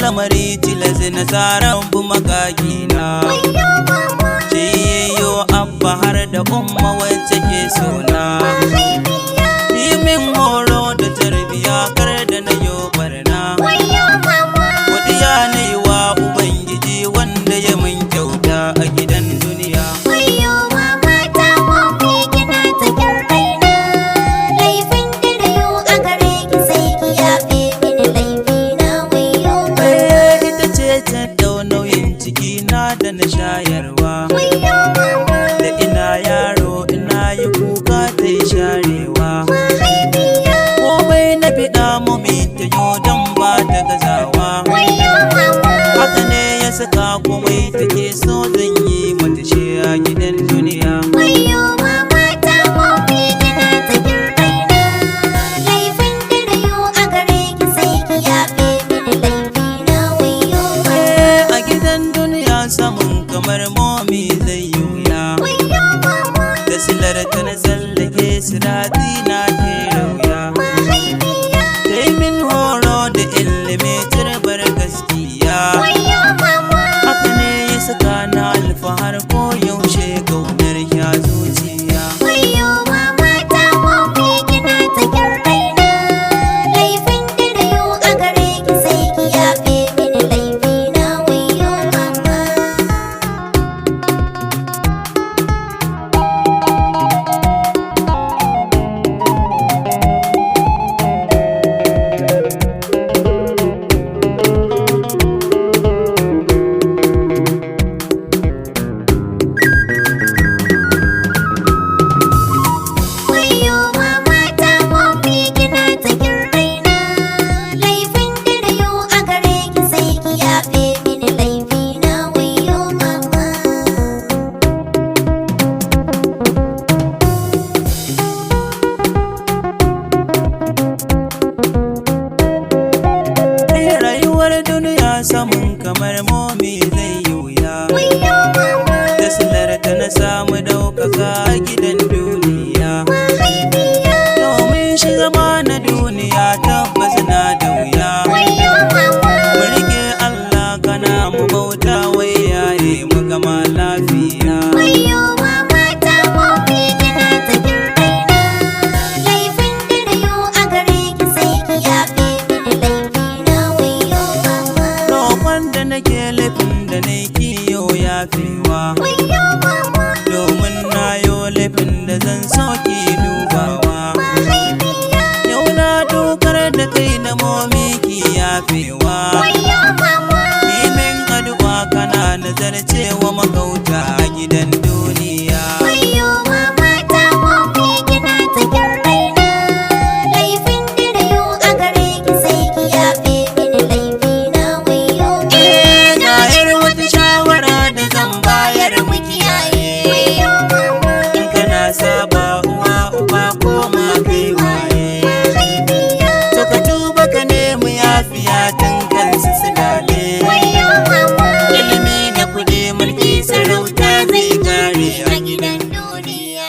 lamari tilas na tsaran bu magagina. Shi yayo abba har da umma wacce ke sona. Yi min horo da tarbiya kar da na yo barna. Godiya na yi wa Ubangiji wanda ya min kyauta a gidan duniya. Da na shayarwa da ina yaro ina yi kuka ta yi sharewa. Komai na fiɗa mami ta yo don ba ta gazawa. Haka ne ya saka komai take so zan yi mata shi a gidan duniya. Samun kamar momi zai yi wuya. Da silar ta na tsallake sirati na ke rauya. Ta yi min horo da ilimi turbar gaskiya. Haka ne ya saka na alfahar ko yaushe kaunar ya zuciya. Samun kamar momi zai yi wuya. Da silar ta na samu ɗaukaka a gidan duniya. Domin shi zama na duniya tabbas na da wuya. Mu rike Allah kana mu bauta wai yaye mu gama lafiya. Nake laifin da na kiyo yafewa. Domin na yo laifin da zan sauki dubawa. Yau na dokar da kai da momi ki yafewa. Nimin addu'a kana nazarcewa magauta a gidan duniya. Saba uwa uba koma kai waye. To ka tuba ka nemi yafiya tun kansu silale. Ilimi da kuɗi mulki sarauta zai kare a gidan duniya.